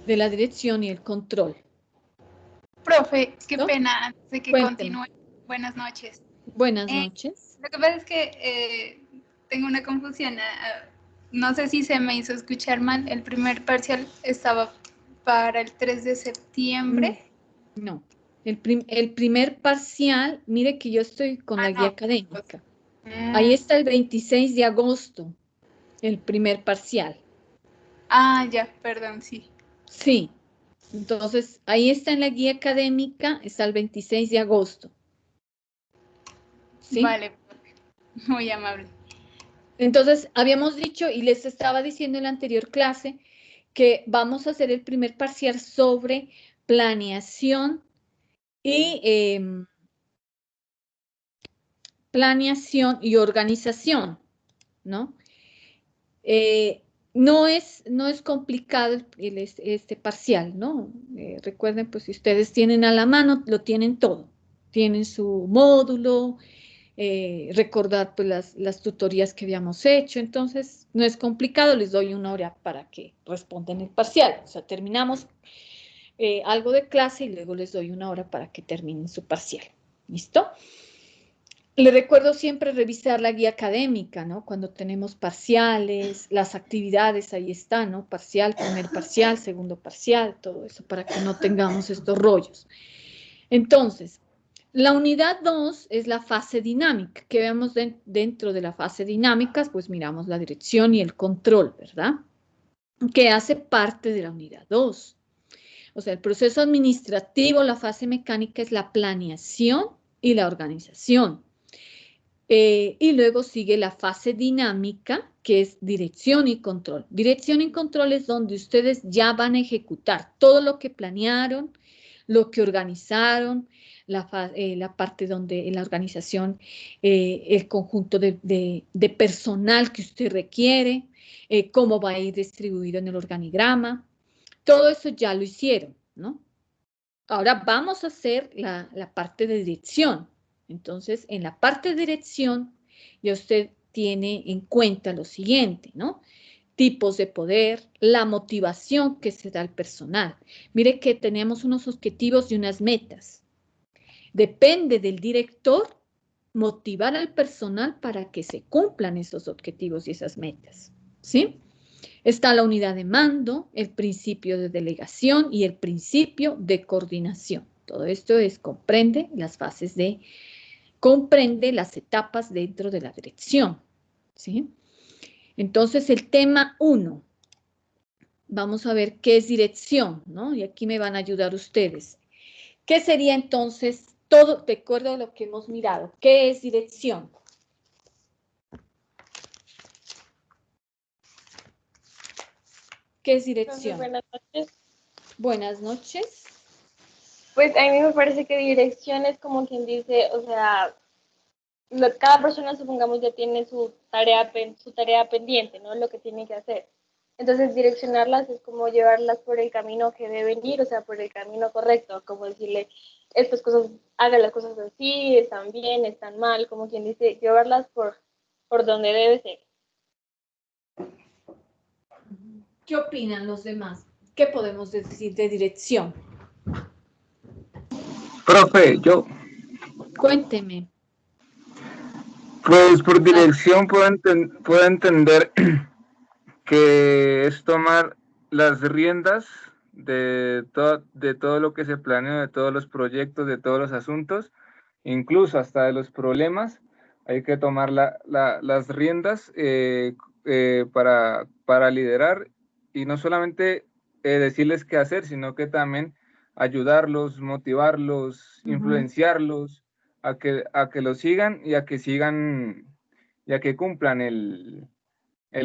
de la dirección y el control. Profe, qué ¿No? pena, antes de que Cuénteme. continúe. Buenas noches. Buenas noches. Lo que pasa es que tengo una confusión. No sé si se me hizo escuchar mal. El primer parcial estaba para el 3 de septiembre. No. El primer parcial, mire que yo estoy con la guía No. académica. Ahí está el 26 de agosto, el primer parcial. Ya, perdón, sí. Sí. Entonces, ahí está en la guía académica, está el 26 de agosto. ¿Sí? Vale, profe. Muy amable. Entonces, habíamos dicho y les estaba diciendo en la anterior clase que vamos a hacer el primer parcial sobre planeación y organización, ¿no? No es complicado este parcial, ¿no? Recuerden, pues si ustedes tienen a la mano, lo tienen todo. Tienen su módulo, recordar pues las tutorías que habíamos hecho, entonces no es complicado, les doy una hora para que respondan el parcial. O sea, terminamos algo de clase y luego les doy una hora para que terminen su parcial. ¿Listo? Les recuerdo siempre revisar la guía académica, ¿no? Cuando tenemos parciales, las actividades, ahí están, ¿no? Parcial, primer parcial, segundo parcial, todo eso, para que no tengamos estos rollos. Entonces, la unidad 2 es la fase dinámica. ¿Qué vemos dentro de la fase dinámica? Pues miramos la dirección y el control, ¿verdad? Que hace parte de la unidad 2. O sea, el proceso administrativo, la fase mecánica es la planeación y la organización. Y luego sigue la fase dinámica, que es dirección y control. Dirección y control es donde ustedes ya van a ejecutar todo lo que planearon, lo que organizaron, la parte donde en la organización, el conjunto de personal que usted requiere, cómo va a ir distribuido en el organigrama. Todo eso ya lo hicieron, ¿no? Ahora vamos a hacer la parte de dirección. Entonces, en la parte de dirección, ya usted tiene en cuenta lo siguiente, ¿no? Tipos de poder, la motivación que se da al personal. Mire que tenemos unos objetivos y unas metas. Depende del director motivar al personal para que se cumplan esos objetivos y esas metas, ¿sí? Está la unidad de mando, el principio de delegación y el principio de coordinación. Todo esto comprende comprende las etapas dentro de la dirección, ¿sí? Entonces, el tema 1, vamos a ver qué es dirección, ¿no? Y aquí me van a ayudar ustedes. ¿Qué sería entonces todo, de acuerdo a lo que hemos mirado? ¿Qué es dirección? ¿Qué es dirección? Buenas noches. Buenas noches. Pues a mí me parece que dirección es como quien dice, o sea, cada persona, supongamos, ya tiene su tarea pendiente, ¿no? Lo que tiene que hacer. Entonces, direccionarlas es como llevarlas por el camino que deben ir, o sea, por el camino correcto, como decirle, estas cosas, haga las cosas así, están bien, están mal, como quien dice, llevarlas por donde debe ser. ¿Qué opinan los demás? ¿Qué podemos decir de dirección? Profe, yo, Cuénteme. pues por dirección puedo entender que es tomar las riendas de todo lo que se planeó, de todos los proyectos, de todos los asuntos, incluso hasta de los problemas. Hay que tomar las riendas para liderar y no solamente decirles qué hacer, sino que también ayudarlos, motivarlos, influenciarlos a que lo sigan y a que cumplan el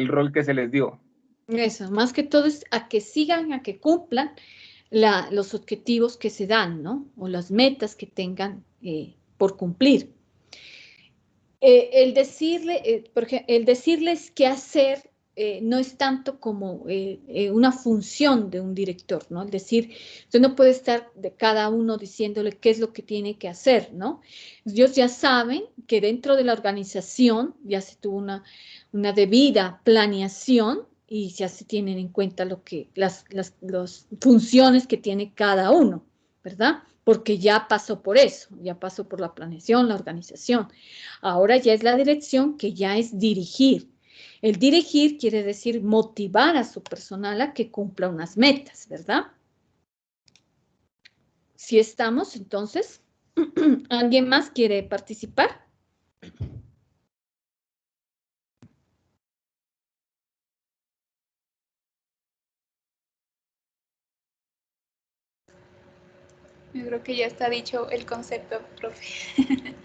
rol que se les dio. Eso, más que todo es a que sigan, a que cumplan los objetivos que se dan, ¿no? O las metas que tengan por cumplir. El decirles qué hacer no es tanto como una función de un director, ¿no? Es decir, usted no puede estar de cada uno diciéndole qué es lo que tiene que hacer, ¿no? Ellos ya saben que dentro de la organización ya se tuvo una debida planeación y se tienen en cuenta las funciones que tiene cada uno, ¿verdad? Porque ya pasó por eso, ya pasó por la planeación, la organización. Ahora ya es la dirección, que ya es dirigir. El dirigir quiere decir motivar a su personal a que cumpla unas metas, ¿verdad? Si estamos, entonces, ¿alguien más quiere participar? Yo creo que ya está dicho el concepto, profe.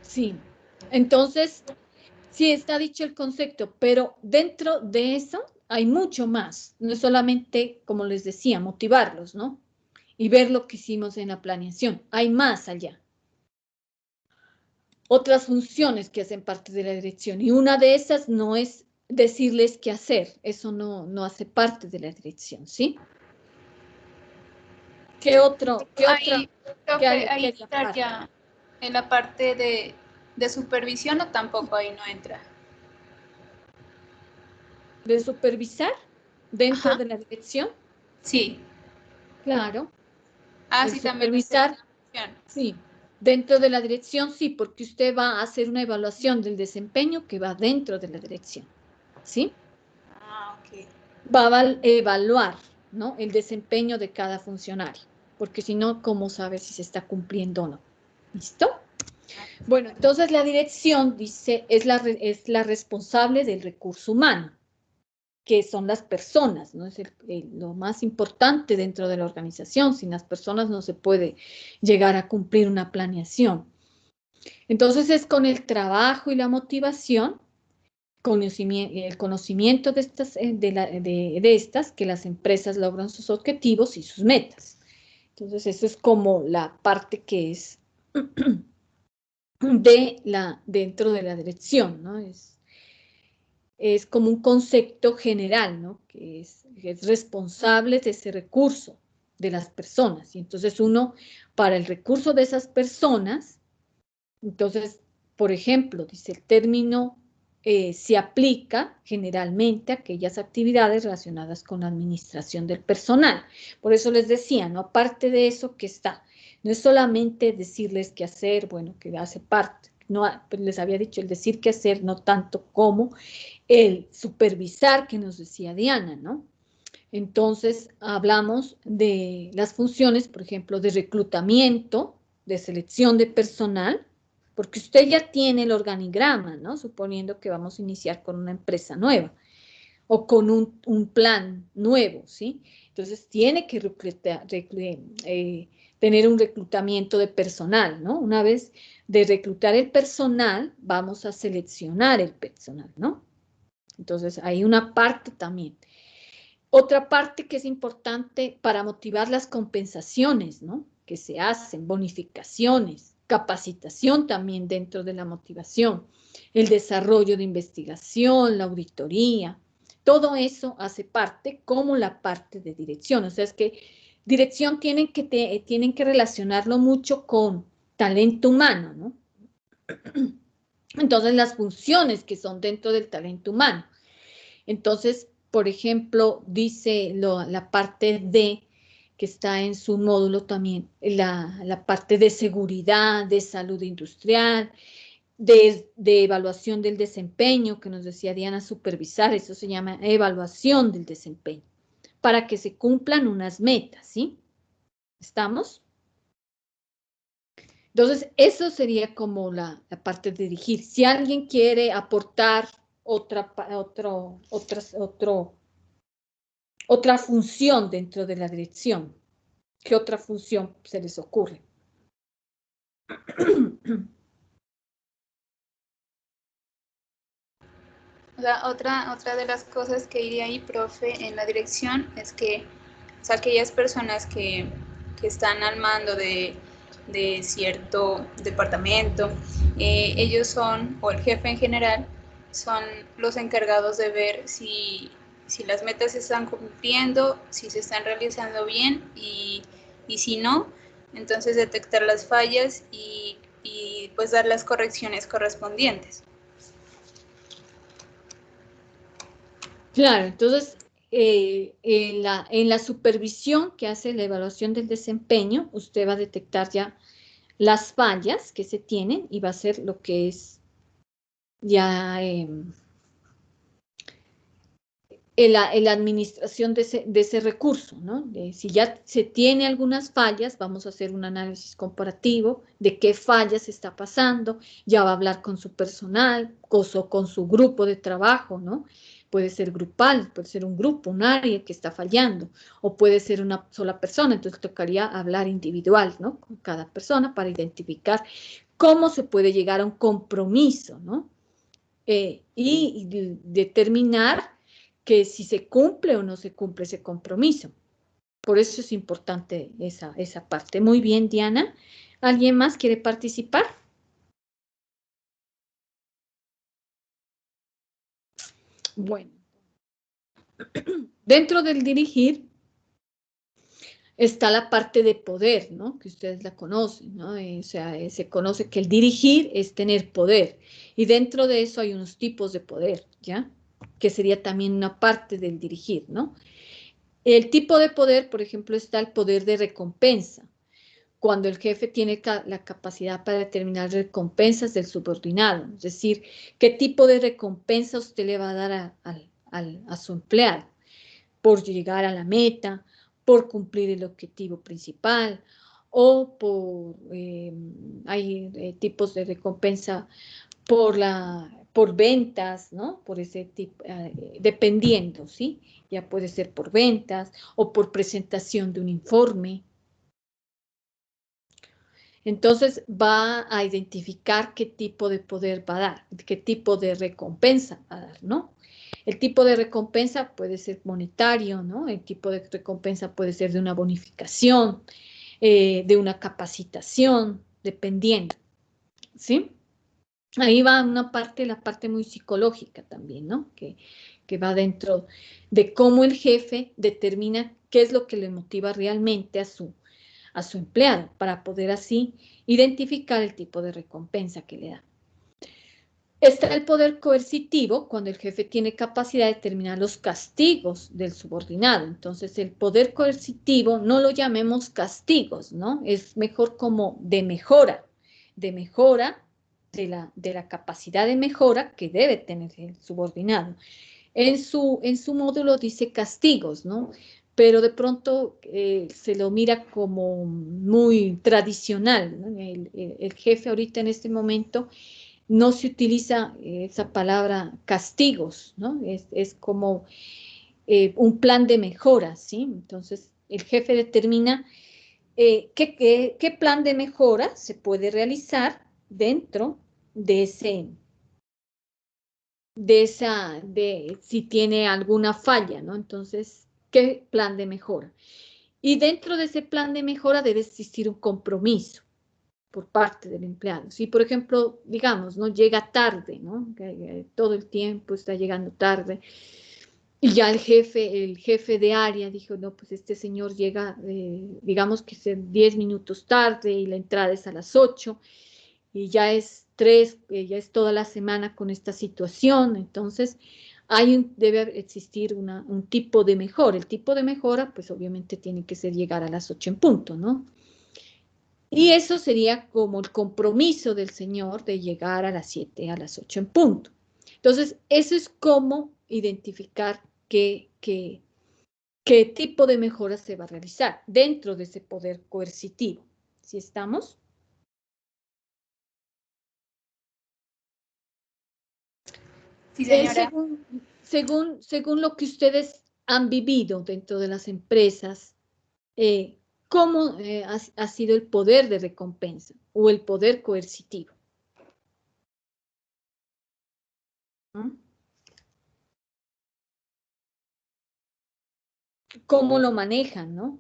Sí, entonces, sí está dicho el concepto, pero dentro de eso hay mucho más. No es solamente, como les decía, motivarlos, ¿no? Y ver lo que hicimos en la planeación. Hay más allá. Otras funciones que hacen parte de la dirección. Y una de esas no es decirles qué hacer. Eso no hace parte de la dirección, ¿sí? ¿Qué otro? Ahí, profe, ahí qué estaría en la parte de supervisión, o tampoco ahí no entra. ¿De supervisar dentro Ajá. de la dirección? Sí. Claro. Ah, El sí, también entra en supervisar, supervisión. sí. Dentro de la dirección, sí, porque usted va a hacer una evaluación del desempeño que va dentro de la dirección, ¿sí? Ah, ok. Va a evaluar, ¿no? El desempeño de cada funcionario, porque si no, ¿cómo sabe si se está cumpliendo o no? ¿Listo? Bueno, entonces la dirección, dice, es la responsable del recurso humano, que son las personas, ¿no? Es lo más importante dentro de la organización. Sin las personas no se puede llegar a cumplir una planeación. Entonces es con el trabajo y la motivación, el conocimiento de estas que las empresas logran sus objetivos y sus metas. Entonces eso es como la parte que es dentro de la dirección, ¿no? Es como un concepto general, ¿no? Que es responsable de ese recurso de las personas. Y entonces uno, para el recurso de esas personas, entonces, por ejemplo, dice el término, se aplica generalmente a aquellas actividades relacionadas con la administración del personal. Por eso les decía, ¿no? Aparte de eso que está, no es solamente decirles qué hacer, bueno, que hace parte, no, les había dicho el decir qué hacer, no tanto como el supervisar que nos decía Diana, ¿no? Entonces, hablamos de las funciones, por ejemplo, de reclutamiento, de selección de personal, porque usted ya tiene el organigrama, ¿no? Suponiendo que vamos a iniciar con una empresa nueva o con un plan nuevo, ¿sí? Entonces, tiene que tener un reclutamiento de personal, ¿no? Una vez de reclutar el personal, vamos a seleccionar el personal, ¿no? Entonces, hay una parte también. Otra parte que es importante para motivar las compensaciones, ¿no? Que se hacen, bonificaciones, capacitación también dentro de la motivación, el desarrollo de investigación, la auditoría, todo eso hace parte como la parte de dirección. O sea, es que dirección tienen que relacionarlo mucho con talento humano, ¿no? Entonces, las funciones que son dentro del talento humano. Entonces, por ejemplo, dice la parte D, que está en su módulo también, la parte de seguridad, de salud industrial, de evaluación del desempeño, que nos decía Diana, supervisar, eso se llama evaluación del desempeño, para que se cumplan unas metas, ¿sí? ¿Estamos? Entonces, eso sería como la parte de dirigir. Si alguien quiere aportar otra función dentro de la dirección, ¿qué otra función se les ocurre? O sea, otra de las cosas que iría ahí, profe, en la dirección es que, o sea, aquellas personas que están al mando de cierto departamento, ellos son, o el jefe en general, son los encargados de ver si las metas se están cumpliendo, si se están realizando bien y si no, entonces detectar las fallas y pues dar las correcciones correspondientes. Claro, entonces en la supervisión que hace la evaluación del desempeño, usted va a detectar ya las fallas que se tienen y va a hacer lo que es ya la administración de ese recurso, ¿no? Si ya se tiene algunas fallas, vamos a hacer un análisis comparativo de qué fallas está pasando, ya va a hablar con su personal, con su grupo de trabajo, ¿no? Puede ser grupal, puede ser un grupo, un área que está fallando, o puede ser una sola persona, entonces tocaría hablar individual, ¿no? Con cada persona para identificar cómo se puede llegar a un compromiso, ¿no? Y determinar que si se cumple o no se cumple ese compromiso. Por eso es importante esa parte. Muy bien, Diana. ¿Alguien más quiere participar? Bueno, dentro del dirigir está la parte de poder, ¿no? Que ustedes la conocen, ¿no? O sea, se conoce que el dirigir es tener poder. Y dentro de eso hay unos tipos de poder, ¿ya? Que sería también una parte del dirigir, ¿no? El tipo de poder, por ejemplo, está el poder de recompensa, cuando el jefe tiene la capacidad para determinar recompensas del subordinado, es decir, qué tipo de recompensa usted le va a dar a su empleado por llegar a la meta, por cumplir el objetivo principal o hay tipos de recompensa por ventas, ¿no? Por ese tipo, dependiendo, ¿sí? Ya puede ser por ventas o por presentación de un informe. Entonces va a identificar qué tipo de poder va a dar, qué tipo de recompensa va a dar, ¿no? El tipo de recompensa puede ser monetario, ¿no? El tipo de recompensa puede ser de una bonificación, de una capacitación, dependiendo, ¿sí? Ahí va una parte, la parte muy psicológica también, ¿no? Que va dentro de cómo el jefe determina qué es lo que le motiva realmente a su empleado para poder así identificar el tipo de recompensa que le da. Está el poder coercitivo, cuando el jefe tiene capacidad de determinar los castigos del subordinado. Entonces, el poder coercitivo no lo llamemos castigos, ¿no? Es mejor como de mejora de la capacidad de mejora que debe tener el subordinado. En su módulo dice castigos, ¿no? Pero de pronto se lo mira como muy tradicional, ¿no? El jefe ahorita en este momento no se utiliza esa palabra castigos, ¿no? Es como un plan de mejora, ¿sí? Entonces, el jefe determina qué plan de mejora se puede realizar dentro de si tiene alguna falla, ¿no? Entonces, ¿qué plan de mejora? Y dentro de ese plan de mejora debe existir un compromiso por parte del empleado. Si, por ejemplo, digamos, no llega tarde, ¿no? Que todo el tiempo está llegando tarde, y ya el jefe de área dijo, no, pues este señor llega, digamos que es 10 minutos tarde y la entrada es a las 8, y ya es 3, ya es toda la semana con esta situación, entonces debe existir un tipo de mejora. El tipo de mejora, pues obviamente tiene que ser llegar a las 8 en punto, ¿no? Y eso sería como el compromiso del señor de llegar a las 7, a las 8 en punto. Entonces, eso es cómo identificar qué tipo de mejora se va a realizar dentro de ese poder coercitivo. ¿Sí estamos? Sí, señora. Según lo que ustedes han vivido dentro de las empresas, ¿cómo ha sido el poder de recompensa o el poder coercitivo? ¿Mm? ¿Cómo lo manejan, no?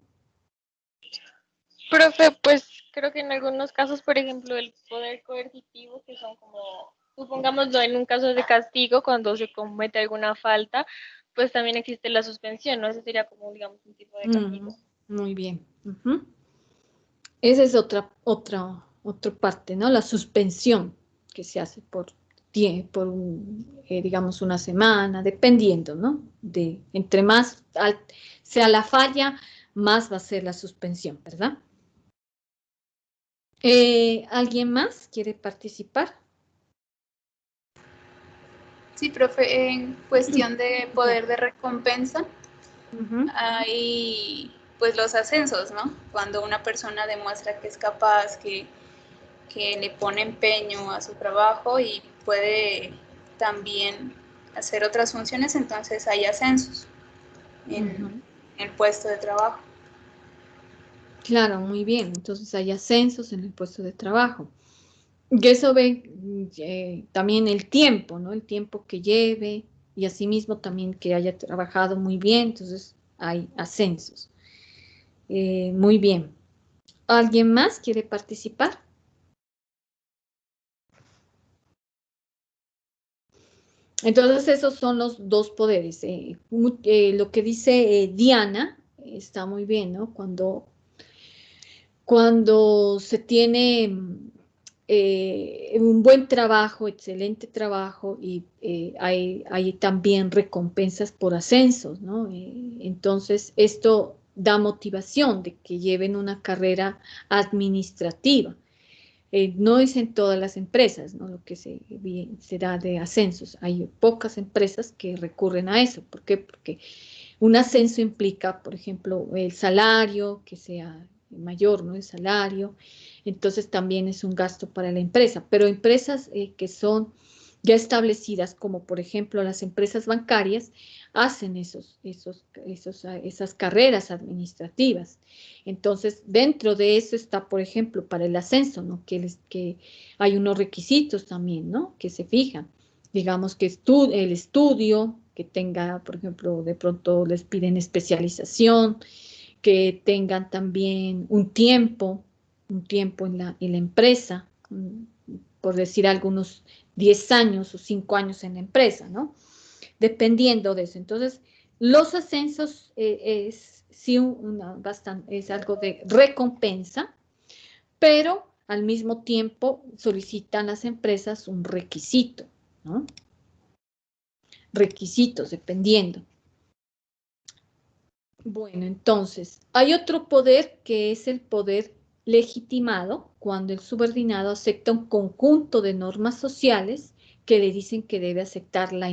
Profe, pues creo que en algunos casos, por ejemplo, el poder coercitivo, que son como, supongámoslo en un caso de castigo, cuando se comete alguna falta, pues también existe la suspensión, ¿no? Ese sería como, digamos, un tipo de castigo. Muy bien. Esa es otra parte, ¿no? La suspensión que se hace por por digamos, una semana, dependiendo, ¿no? Entre más sea la falla, más va a ser la suspensión, ¿verdad? ¿Alguien más quiere participar? Sí, profe, en cuestión de poder de recompensa, hay pues los ascensos, ¿no? Cuando una persona demuestra que es capaz, que le pone empeño a su trabajo y puede también hacer otras funciones, entonces hay ascensos en el puesto de trabajo. Claro, muy bien. Entonces hay ascensos en el puesto de trabajo. Y eso ve también el tiempo, ¿no? El tiempo que lleve y asimismo también que haya trabajado muy bien. Entonces hay ascensos. Muy bien. ¿Alguien más quiere participar? Entonces esos son los dos poderes. Lo que dice Diana está muy bien, ¿no? Cuando se tiene un buen trabajo, excelente trabajo, y hay también recompensas por ascensos, ¿no? Entonces, esto da motivación de que lleven una carrera administrativa. No es en todas las empresas, ¿no? Lo que se da de ascensos. Hay pocas empresas que recurren a eso. ¿Por qué? Porque un ascenso implica, por ejemplo, el salario, que sea mayor, ¿no? El salario. Entonces también es un gasto para la empresa. Pero empresas que son ya establecidas, como por ejemplo las empresas bancarias, hacen esas carreras administrativas. Entonces, dentro de eso está, por ejemplo, para el ascenso, ¿no? Que hay unos requisitos también, ¿no? Que se fijan. Digamos que el estudio, que tenga, por ejemplo, de pronto les piden especialización, que tengan también un tiempo en la empresa, por decir algunos 10 años o 5 años en la empresa, ¿no? Dependiendo de eso. Entonces, los ascensos sí es algo de recompensa, pero al mismo tiempo solicitan las empresas un requisito, ¿no? Requisitos, dependiendo. Bueno, entonces, hay otro poder que es el poder legitimado, cuando el subordinado acepta un conjunto de normas sociales que le dicen que deben aceptar la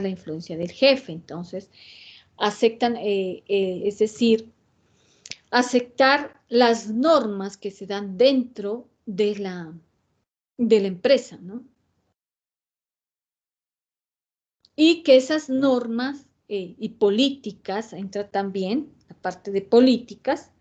influencia del jefe. Entonces, aceptan, es decir, aceptar las normas que se dan dentro de la empresa, ¿no? Y que esas normas y políticas, entra también la parte de políticas,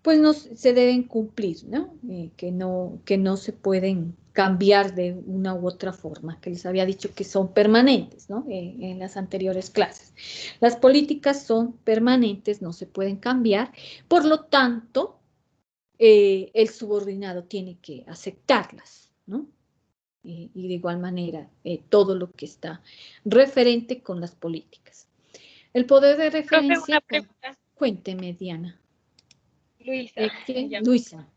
pues no se deben cumplir, ¿no? Que no se pueden cambiar de una u otra forma, que les había dicho que son permanentes, ¿no? En las anteriores clases. Las políticas son permanentes, no se pueden cambiar, por lo tanto, el subordinado tiene que aceptarlas, ¿no? Y de igual manera, todo lo que está referente con las políticas. El poder de Profe, referencia, una pregunta. cuénteme, Diana. Luisa. ¿Quién? Luisa.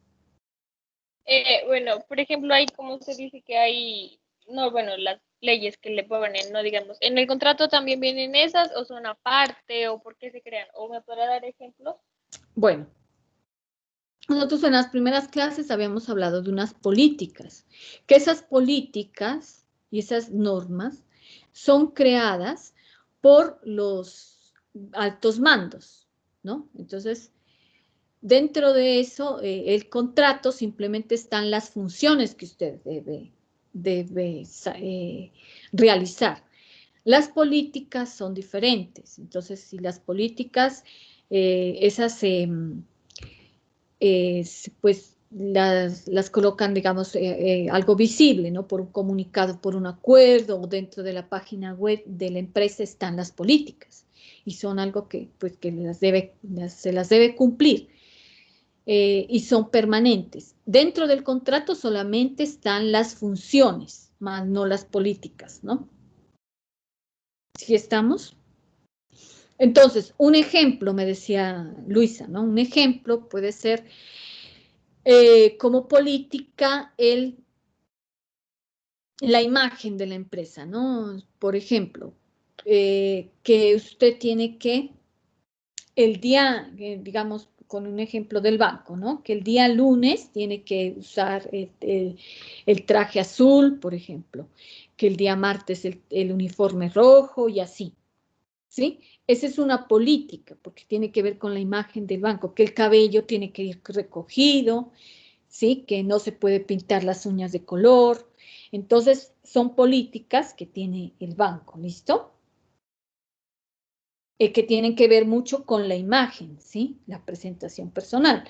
Bueno, por ejemplo, hay como se dice que hay, no, bueno, las leyes que le ponen, no digamos, ¿en el contrato también vienen esas o son aparte o por qué se crean? ¿O me podrá dar ejemplos? Bueno, nosotros en las primeras clases habíamos hablado de unas políticas, que esas políticas y esas normas son creadas por los altos mandos, ¿no? Entonces, dentro de eso, el contrato simplemente están las funciones que usted debe realizar. Las políticas son diferentes. Entonces, si las políticas, esas, pues las colocan, digamos, algo visible, ¿no? Por un comunicado, por un acuerdo, o dentro de la página web de la empresa están las políticas. Y son algo que, pues, que se las debe cumplir. Y son permanentes. Dentro del contrato solamente están las funciones, más no las políticas, ¿no? ¿Sí estamos? Entonces, un ejemplo, me decía Luisa, ¿no? Un ejemplo puede ser como política la imagen de la empresa, ¿no? Por ejemplo, que usted tiene que, el día, digamos, con un ejemplo del banco, ¿no? Que el día lunes tiene que usar el traje azul, por ejemplo, que el día martes el uniforme rojo y así, ¿sí? Esa es una política, porque tiene que ver con la imagen del banco, que el cabello tiene que ir recogido, ¿sí? Que no se puede pintar las uñas de color. Entonces, son políticas que tiene el banco, ¿listo? Que tienen que ver mucho con la imagen, ¿sí? La presentación personal.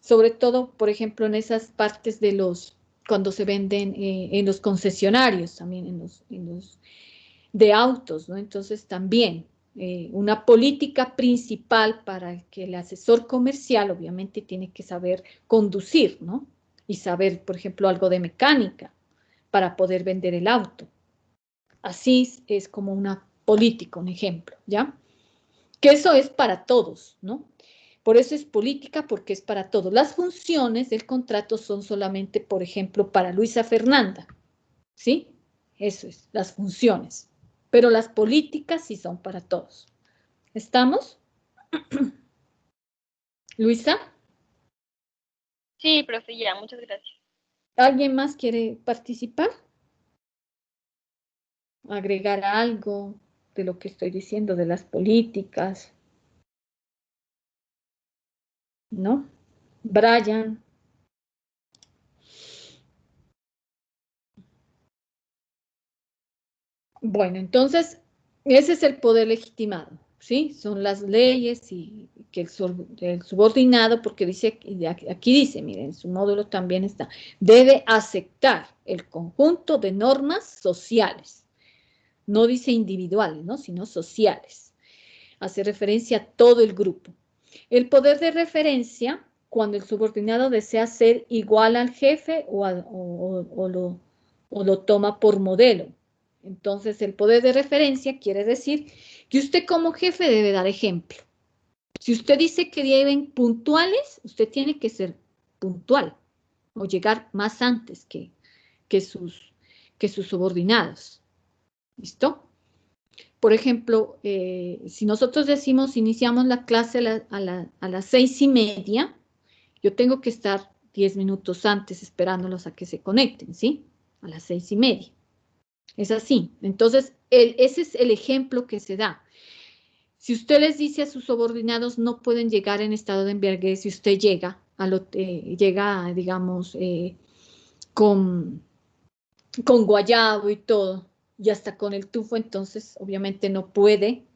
Sobre todo, por ejemplo, en esas partes de cuando se venden en los concesionarios, también en los de autos, ¿no? Entonces, también una política principal para que el asesor comercial, obviamente, tiene que saber conducir, ¿no? Y saber, por ejemplo, algo de mecánica para poder vender el auto. Así es como una política, un ejemplo, ¿ya? Que eso es para todos, ¿no? Por eso es política, porque es para todos. Las funciones del contrato son solamente, por ejemplo, para Luisa Fernanda, ¿sí? Eso es, las funciones. Pero las políticas sí son para todos. ¿Estamos? Luisa, Sí, profe, ya, muchas gracias. ¿alguien más quiere participar? Agregar algo de lo que estoy diciendo, de las políticas, ¿no? Brian. Bueno, entonces, ese es el poder legitimado, ¿sí? Son las leyes y que el subordinado, porque dice, aquí dice, miren, en su módulo también está, debe aceptar el conjunto de normas sociales. No dice individuales, ¿no? Sino sociales. Hace referencia a todo el grupo. El poder de referencia, cuando el subordinado desea ser igual al jefe o lo toma por modelo. Entonces, el poder de referencia quiere decir que usted como jefe debe dar ejemplo. Si usted dice que deben puntuales, usted tiene que ser puntual o llegar más antes que sus subordinados. ¿Listo? Por ejemplo, si nosotros decimos, iniciamos la clase a las 6:30, yo tengo que estar 10 minutos antes esperándolos a que se conecten, ¿sí? A las 6:30. Es así. Entonces, ese es el ejemplo que se da. Si usted les dice a sus subordinados no pueden llegar en estado de embriaguez, si usted llega, digamos, con guayabo y todo, y hasta con el tufo, entonces obviamente no puede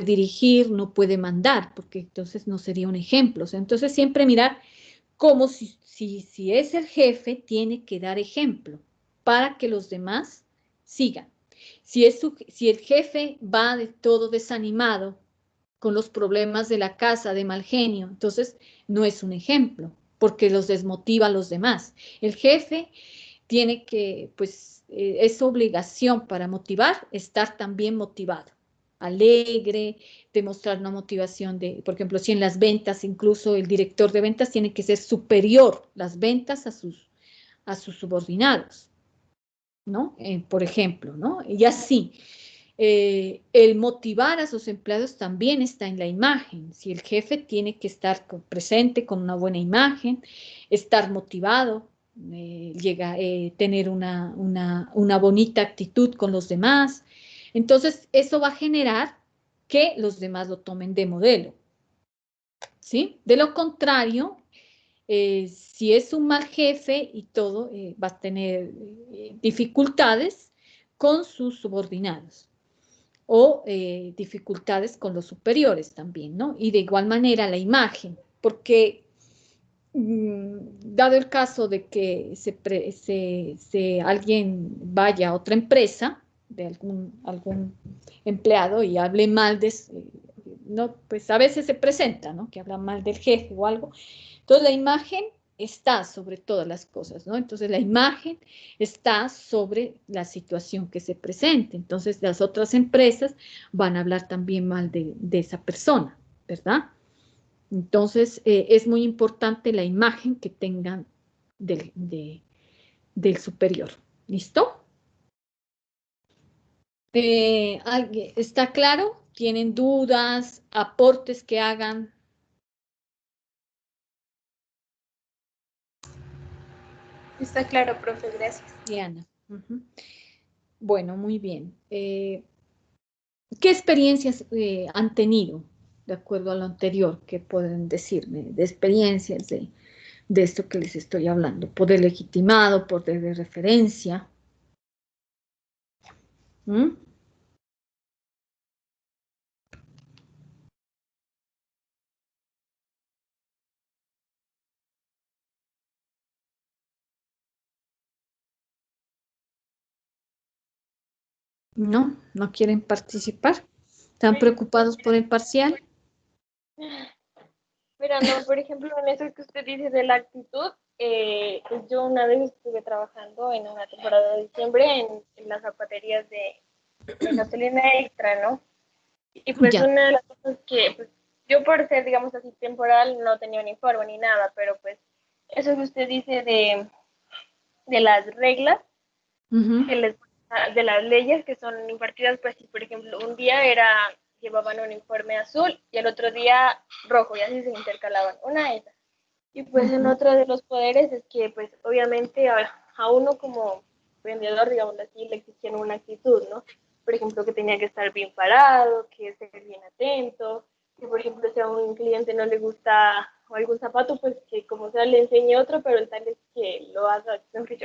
dirigir, no puede mandar, porque entonces no sería un ejemplo. O sea, entonces siempre mirar como si es el jefe, tiene que dar ejemplo para que los demás sigan. Si el jefe va de todo desanimado con los problemas de la casa, de mal genio, entonces no es un ejemplo, porque los desmotiva a los demás. El jefe tiene que, pues, es obligación para motivar, estar también motivado, alegre, demostrar una motivación por ejemplo, si en las ventas, incluso el director de ventas tiene que ser superior las ventas a sus subordinados, ¿no? Por ejemplo, ¿no? Y así. El motivar a sus empleados también está en la imagen. Si el jefe tiene que estar presente con una buena imagen, estar motivado, tener una bonita actitud con los demás, entonces eso va a generar que los demás lo tomen de modelo, ¿sí? De lo contrario, si es un mal jefe y todo, va a tener dificultades con sus subordinados o dificultades con los superiores también, ¿no? Y de igual manera la imagen, porque dado el caso de que alguien vaya a otra empresa de algún empleado y hable mal no, pues a veces se presenta, ¿no? Que habla mal del jefe o algo. Entonces la imagen está sobre todas las cosas, ¿no? Entonces la imagen está sobre la situación que se presente. Entonces las otras empresas van a hablar también mal de esa persona, ¿verdad? Entonces es muy importante la imagen que tengan del superior. ¿Listo? ¿Está claro? ¿Tienen dudas, aportes que hagan? Está claro, profe, gracias. Diana. Bueno, muy bien. ¿Qué experiencias han tenido, de acuerdo a lo anterior, que pueden decirme, de experiencias de esto que les estoy hablando? Poder legitimado, poder de referencia. ¿Mm? ¿No? ¿No quieren participar? ¿Están preocupados por el parcial? Pero no, por ejemplo, en eso que usted dice de la actitud, pues yo una vez estuve trabajando en una temporada de diciembre en las zapaterías de gasolina extra, ¿no? Y pues Ya. una de las cosas que pues, yo por ser, digamos así, temporal, no tenía uniforme ni nada, pero pues eso que usted dice de las reglas, Ujú. que les, de las leyes que son impartidas, pues si por ejemplo un día llevaban un uniforme azul y el otro día rojo y así se intercalaban, una de esas. Y pues en Ujú. otro de los poderes es que pues obviamente a uno como vendedor, digamos así, le exigían una actitud, ¿no? Por ejemplo, que tenía que estar bien parado, que ser bien atento, que por ejemplo si a un cliente no le gusta algún zapato, pues que como sea le enseñe otro, pero el tal es que lo haga,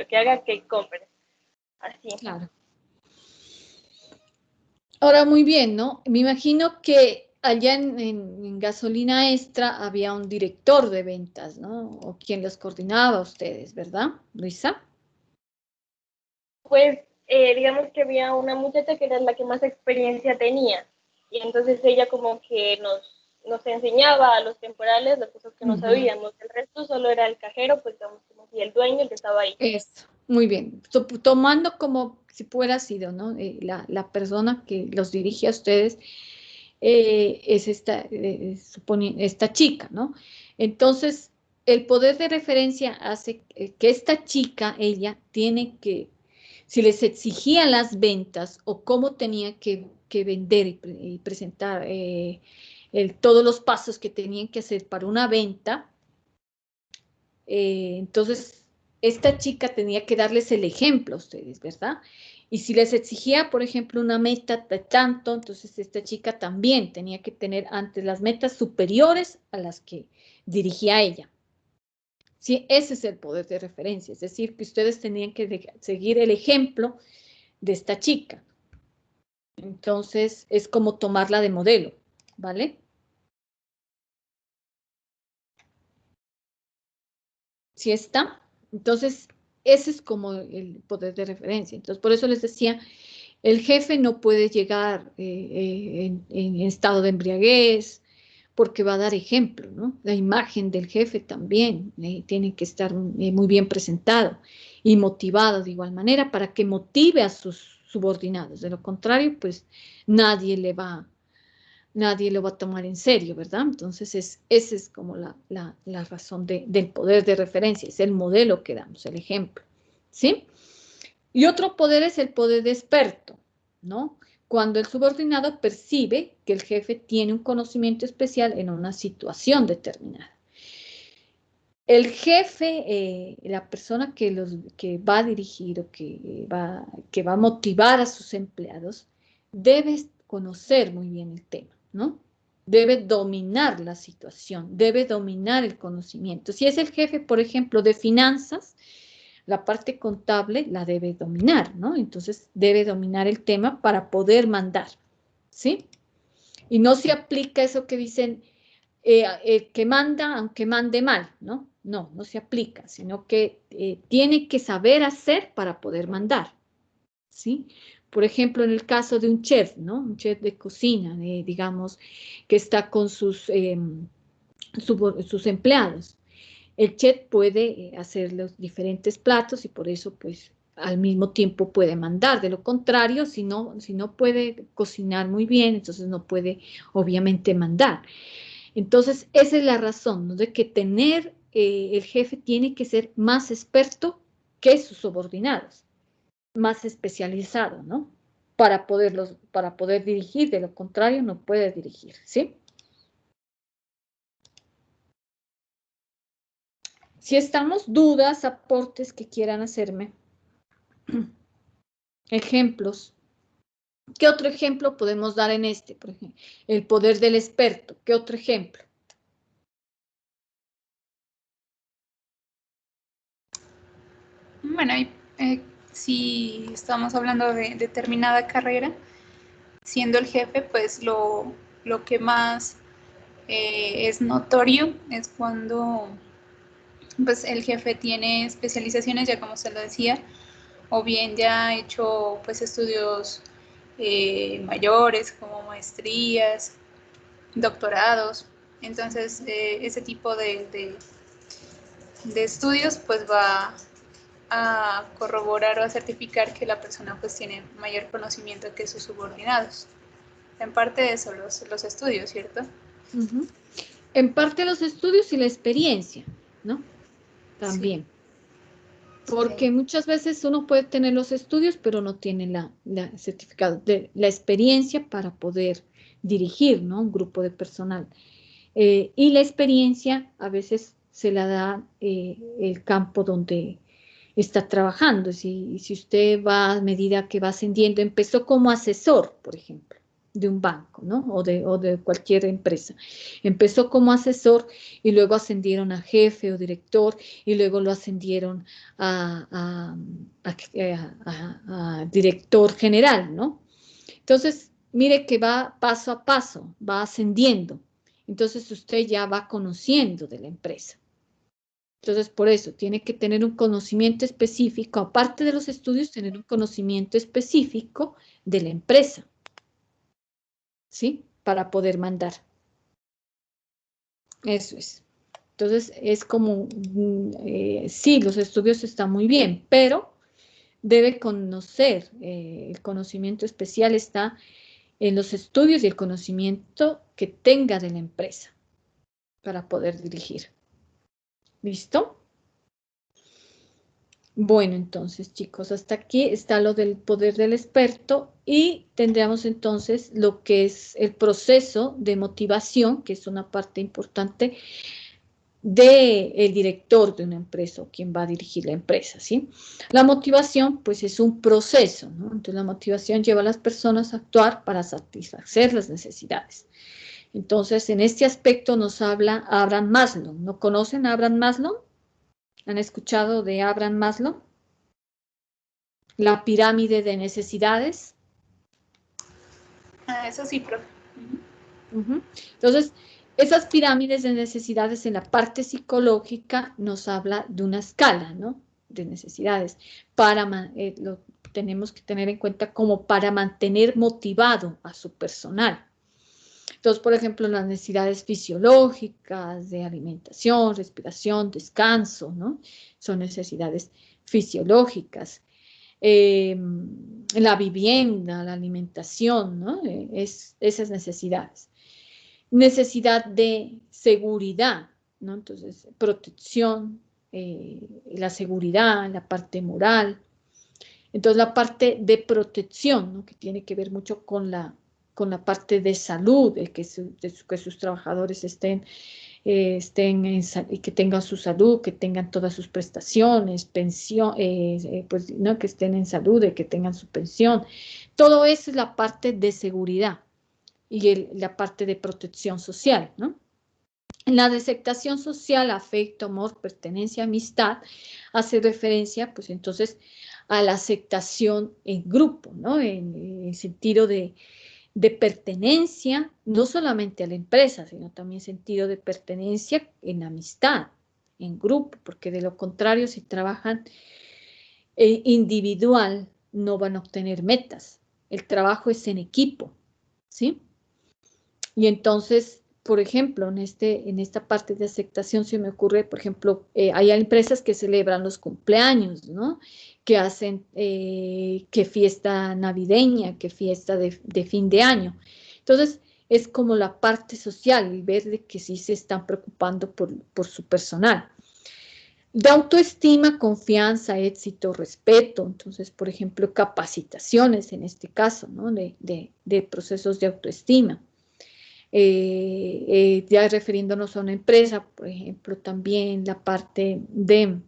que haga que compre. Así. Claro. Ahora, muy bien, ¿no? Me imagino que allá en Gasolina Extra había un director de ventas, ¿no? O quien los coordinaba a ustedes, ¿verdad, Luisa? Pues digamos que había una muchacha que era la que más experiencia tenía y entonces ella como que nos enseñaba a los temporales las cosas que no Ujú. sabíamos, el resto solo era el cajero, pues digamos como si el dueño el que estaba ahí. Eso, muy bien. Tomando como si fuera sido, ¿no? La persona que los dirige a ustedes es esta chica, ¿no? Entonces, el poder de referencia hace que esta chica, ella, tiene que, si les exigía las ventas o cómo tenía que vender y presentar todos los pasos que tenían que hacer para una venta, entonces esta chica tenía que darles el ejemplo a ustedes, ¿verdad? Y si les exigía, por ejemplo, una meta de tanto, entonces esta chica también tenía que tener antes las metas superiores a las que dirigía ella. Sí, ese es el poder de referencia, es decir, que ustedes tenían que seguir el ejemplo de esta chica. Entonces, es como tomarla de modelo, ¿vale? ¿Sí está? Entonces, ese es como el poder de referencia. Entonces, por eso les decía, el jefe no puede llegar en estado de embriaguez porque va a dar ejemplo, ¿no? La imagen del jefe también tiene que estar muy bien presentado y motivado de igual manera para que motive a sus subordinados. De lo contrario, pues nadie nadie lo va a tomar en serio, ¿verdad? Entonces, esa es como la razón del poder de referencia, es el modelo que damos, el ejemplo, ¿sí? Y otro poder es el poder de experto, ¿no? Cuando el subordinado percibe que el jefe tiene un conocimiento especial en una situación determinada. El jefe, la persona que va a dirigir o que va a motivar a sus empleados, debe conocer muy bien el tema, ¿no? Debe dominar la situación, debe dominar el conocimiento. Si es el jefe, por ejemplo, de finanzas, la parte contable la debe dominar, ¿no? Entonces debe dominar el tema para poder mandar, ¿sí? Y no se aplica eso que dicen, que manda aunque mande mal, ¿no? No, no se aplica, sino que tiene que saber hacer para poder mandar, ¿sí? Por ejemplo, en el caso de un chef, ¿no? Un chef de cocina, digamos, que está con sus empleados. El chef puede hacer los diferentes platos y por eso, pues, al mismo tiempo puede mandar. De lo contrario, si no puede cocinar muy bien, entonces no puede, obviamente, mandar. Entonces, esa es la razón, ¿no? De que tener el jefe tiene que ser más experto que sus subordinados, más especializado, ¿no? Para poder dirigir, de lo contrario no puede dirigir, ¿sí? Si estamos, dudas, aportes que quieran hacerme, ejemplos. ¿Qué otro ejemplo podemos dar en este? Por ejemplo, el poder del experto. ¿Qué otro ejemplo? Bueno, si estamos hablando de determinada carrera, siendo el jefe, pues lo que más es notorio es cuando pues, el jefe tiene especializaciones, ya como se lo decía, o bien ya ha hecho pues, estudios mayores como maestrías, doctorados. Entonces, ese tipo de estudios pues va a corroborar o a certificar que la persona pues tiene mayor conocimiento que sus subordinados. En parte de eso los estudios, ¿cierto? Uh-huh. En parte los estudios y la experiencia, ¿no? También. Sí. Porque muchas veces uno puede tener los estudios, pero no tiene la certificado de la experiencia para poder dirigir, ¿no? Un grupo de personal. Y la experiencia a veces se la da el campo donde está trabajando. Si usted va a medida que va ascendiendo, empezó como asesor, por ejemplo, de un banco, ¿no? O de cualquier empresa. Empezó como asesor y luego ascendieron a jefe o director y luego lo ascendieron a director general, ¿no? Entonces, mire que va paso a paso, va ascendiendo. Entonces, usted ya va conociendo de la empresa. Entonces, por eso, tiene que tener un conocimiento específico, aparte de los estudios, tener un conocimiento específico de la empresa, ¿sí? Para poder mandar. Eso es. Entonces, es como, sí, los estudios están muy bien, pero debe conocer, el conocimiento especial está en los estudios y el conocimiento que tenga de la empresa para poder dirigir. ¿Listo? Bueno, entonces, chicos, hasta aquí está lo del poder del experto y tendríamos entonces lo que es el proceso de motivación, que es una parte importante del director de una empresa o quien va a dirigir la empresa, ¿sí? La motivación, pues, es un proceso, ¿no? Entonces, la motivación lleva a las personas a actuar para satisfacer las necesidades. Entonces, en este aspecto nos habla Abraham Maslow. ¿No conocen a Abraham Maslow? ¿Han escuchado de Abraham Maslow? La pirámide de necesidades. Eso sí, profe. Entonces, esas pirámides de necesidades en la parte psicológica nos habla de una escala, ¿no? De necesidades. Lo tenemos que tener en cuenta como para mantener motivado a su personal. Entonces, por ejemplo, las necesidades fisiológicas de alimentación, respiración, descanso, ¿no? Son necesidades fisiológicas. La vivienda, la alimentación, ¿no? Esas necesidades. Necesidad de seguridad, ¿no? Entonces, protección, la seguridad, la parte moral. Entonces, la parte de protección, ¿no? Que tiene que ver mucho con la parte de salud, de que sus trabajadores estén y que tengan su salud, que tengan todas sus prestaciones, pensión, pues, ¿no? Que estén en salud, que tengan su pensión. Todo eso es la parte de seguridad y la parte de protección social, ¿no? La de aceptación social, afecto, amor, pertenencia, amistad, hace referencia, pues entonces, a la aceptación en grupo, ¿no? En sentido de pertenencia, no solamente a la empresa, sino también sentido de pertenencia en amistad, en grupo, porque de lo contrario, si trabajan individual, no van a obtener metas. El trabajo es en equipo, ¿sí? Y entonces, por ejemplo, en esta parte de aceptación se me ocurre, por ejemplo, hay empresas que celebran los cumpleaños, ¿no? Que hacen que fiesta navideña, que fiesta de fin de año. Entonces, es como la parte social y ver de que sí se están preocupando por su personal. de autoestima, confianza, éxito, respeto. Entonces, por ejemplo, capacitaciones en este caso, ¿no? De procesos de autoestima. Ya refiriéndonos a una empresa, por ejemplo, también la parte de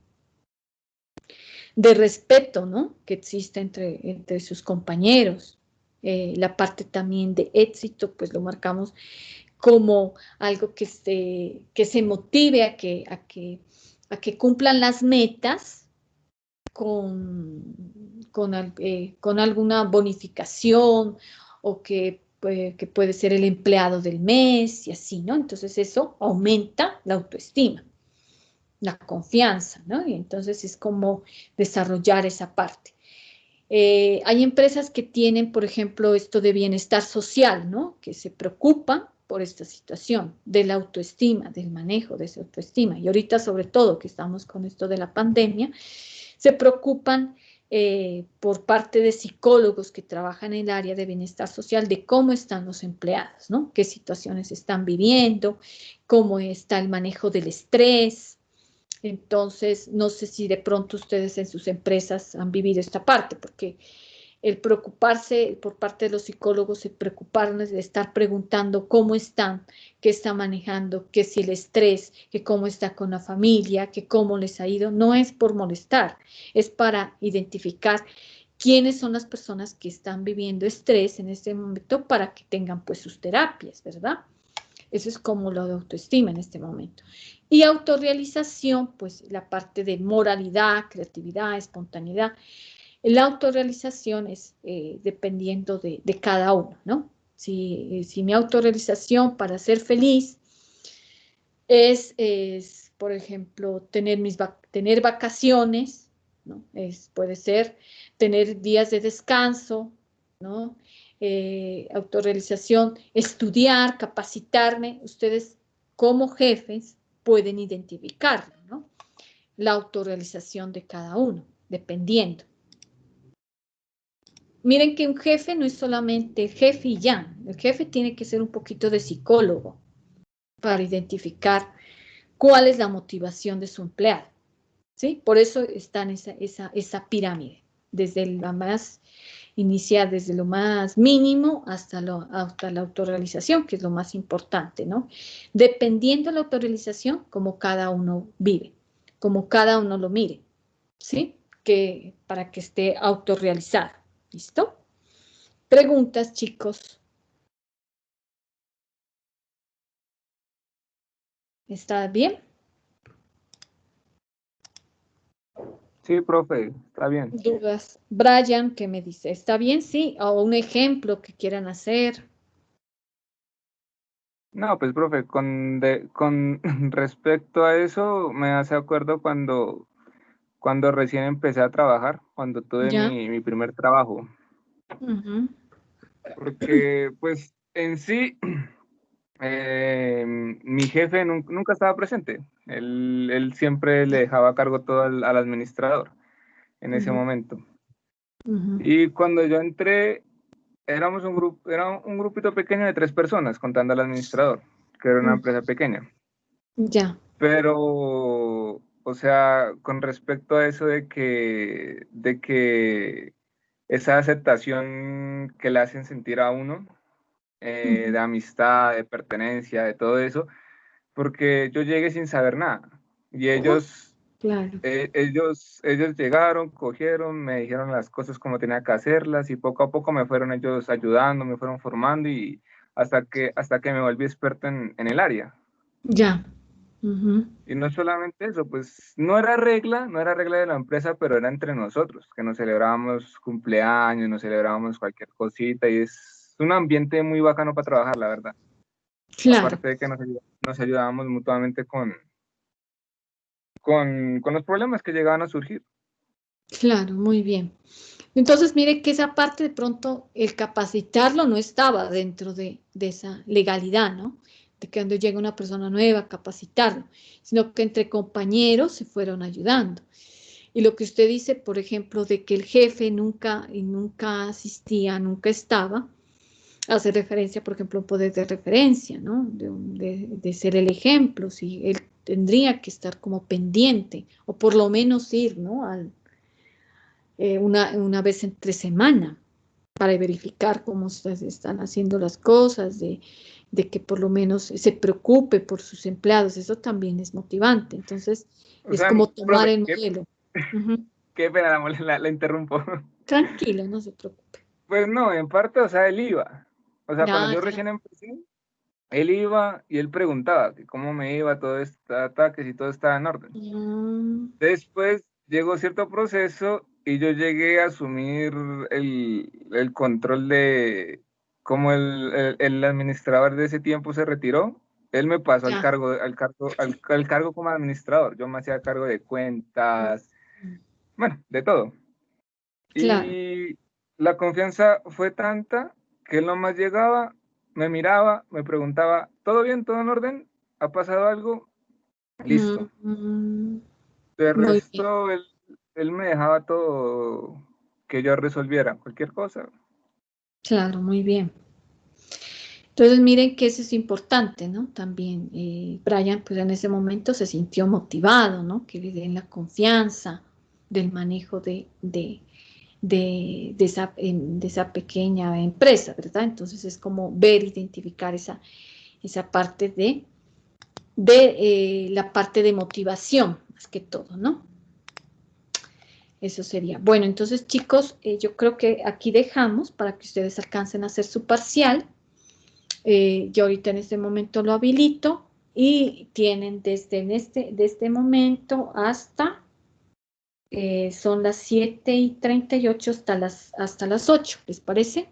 respeto, ¿no? Que existe entre sus compañeros. La parte también de éxito, pues lo marcamos como algo que se motive a que cumplan las metas con alguna bonificación o que puede ser el empleado del mes y así, ¿no? Entonces eso aumenta la autoestima, la confianza, ¿no? Y entonces es como desarrollar esa parte. Hay empresas que tienen, por ejemplo, esto de bienestar social, ¿no? Que se preocupan por esta situación de la autoestima, del manejo de esa autoestima. Y ahorita, sobre todo, que estamos con esto de la pandemia, se preocupan por parte de psicólogos que trabajan en el área de bienestar social de cómo están los empleados, ¿no? Qué situaciones están viviendo, cómo está el manejo del estrés. Entonces, no sé si de pronto ustedes en sus empresas han vivido esta parte, porque el preocuparse por parte de los psicólogos, el preocuparnos de estar preguntando cómo están, qué está manejando, qué si el estrés, que cómo está con la familia, que cómo les ha ido, no es por molestar, es para identificar quiénes son las personas que están viviendo estrés en este momento para que tengan pues sus terapias, ¿verdad? Eso es como lo de autoestima en este momento. Y autorrealización, pues la parte de moralidad, creatividad, espontaneidad. La autorrealización es dependiendo de cada uno, ¿no? Si mi autorrealización para ser feliz es por ejemplo, tener vacaciones, ¿no? Puede ser tener días de descanso, ¿no? Autorrealización, estudiar, capacitarme. Ustedes como jefes pueden identificarlo, ¿no? La autorrealización de cada uno, dependiendo. Miren que un jefe no es solamente el jefe y ya. El jefe tiene que ser un poquito de psicólogo para identificar cuál es la motivación de su empleado, ¿sí? Por eso está en esa pirámide, desde la más inicial, desde lo más mínimo hasta la autorrealización, que es lo más importante, ¿no? Dependiendo de la autorrealización, como cada uno vive, como cada uno lo mire, ¿sí? Para que esté autorrealizado. ¿Listo? Preguntas, chicos. ¿Está bien? Sí, profe, está bien. Dudas. Brian, ¿qué me dice? ¿Está bien? Sí. O un ejemplo que quieran hacer. No, pues, profe, con respecto a eso, me hace acuerdo cuando recién empecé a trabajar, cuando tuve ¿Ya? mi primer trabajo. Ujú. Porque, pues, en sí, mi jefe nunca estaba presente. Él siempre le dejaba a cargo todo al administrador en ese Ujú. momento. Ujú. Y cuando yo entré, era un grupito pequeño de 3 personas, contando al administrador, que era una empresa pequeña. Ya. Pero, o sea, con respecto a eso de que esa aceptación que le hacen sentir a uno, Ujú. de amistad, de pertenencia, de todo eso, porque yo llegué sin saber nada. Y Oh, claro. ellos llegaron, cogieron, me dijeron las cosas como tenía que hacerlas y poco a poco me fueron ellos ayudando, me fueron formando y hasta que me volví experto en el área. Ya. Ujú. Y no solamente eso, pues no era regla de la empresa, pero era entre nosotros, que nos celebrábamos cumpleaños, nos celebrábamos cualquier cosita y es un ambiente muy bacano para trabajar, la verdad. Claro. Aparte de que nos ayudábamos mutuamente con los problemas que llegaban a surgir. Claro, muy bien. Entonces, mire que esa parte de pronto, el capacitarlo no estaba dentro de esa legalidad, ¿no? De que cuando llega una persona nueva, capacitarlo, sino que entre compañeros se fueron ayudando. Y lo que usted dice, por ejemplo, de que el jefe nunca asistía, nunca estaba, hace referencia, por ejemplo, a un poder de referencia, ¿no? De ser el ejemplo. Si él tendría que estar como pendiente, o por lo menos ir, ¿no? Una vez entre semana, para verificar cómo ustedes están haciendo las cosas, de que por lo menos se preocupe por sus empleados. Eso también es motivante. Entonces, O es sea, como tomar profe, el modelo. Ujú. qué pena, la interrumpo. Tranquilo, no se preocupe. Pues no, en parte, o sea, él iba. O sea, cuando Ya, yo ya. recién empecé, él iba y él preguntaba que cómo me iba todo este ataque, si todo estaba en orden. Mm, Después llegó cierto proceso y yo llegué a asumir el control de, como el administrador de ese tiempo se retiró, él me pasó ya. al cargo como administrador. Yo me hacía cargo de cuentas, Mm, bueno, de todo. claro. Y la confianza fue tanta que él nomás llegaba, me miraba, me preguntaba, ¿todo bien? ¿Todo en orden? ¿Ha pasado algo? Listo. Mm, De muy bien. resto, él me dejaba todo que yo resolviera, cualquier cosa. Claro, muy bien. Entonces, miren que eso es importante, ¿no? También Brian, pues en ese momento se sintió motivado, ¿no? Que le den la confianza del manejo de esa pequeña empresa, ¿verdad? Entonces es como ver, identificar esa parte de la parte de motivación, más que todo, ¿no? Eso sería. Bueno, entonces chicos, yo creo que aquí dejamos para que ustedes alcancen a hacer su parcial. Yo ahorita en este momento lo habilito y tienen de este momento hasta, son las 7:38 hasta las 8, ¿les parece?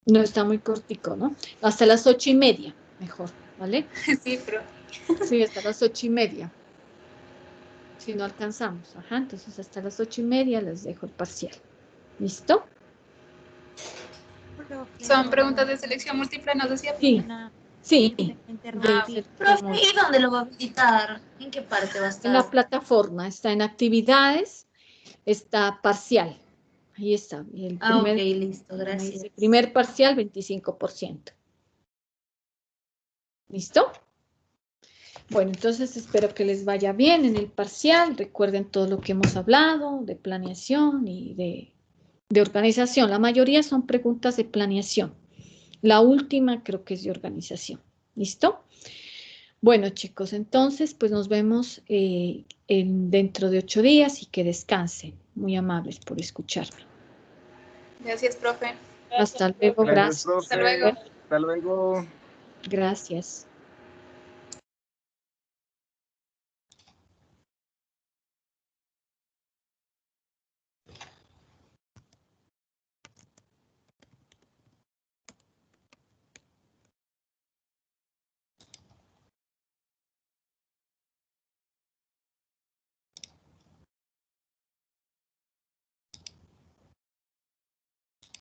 No está muy cortico, ¿no? Hasta las 8:30, mejor, ¿vale? Sí, pero Sí, hasta las 8:30. Si no alcanzamos, ajá, entonces hasta las 8:30 les dejo el parcial. ¿Listo? Profe, son preguntas de selección múltiple, no sé si Sí, sí. interrumpí. De Profe, ¿y dónde lo va a visitar? ¿En qué parte va a En la estar? plataforma, está en actividades, está parcial. Ahí está. Y el Ah, ok, primer, listo, me gracias. dice primer parcial, 25%. ¿Listo? Bueno, entonces espero que les vaya bien en el parcial. Recuerden todo lo que hemos hablado de planeación y de organización. La mayoría son preguntas de planeación. La última creo que es de organización. ¿Listo? Bueno, chicos, entonces pues nos vemos dentro de 8 días y que descansen. Muy amables por escucharme. gracias, profe. Gracias, Hasta luego, profe. Gracias, gracias. Hasta profe. luego. Hasta luego. Gracias.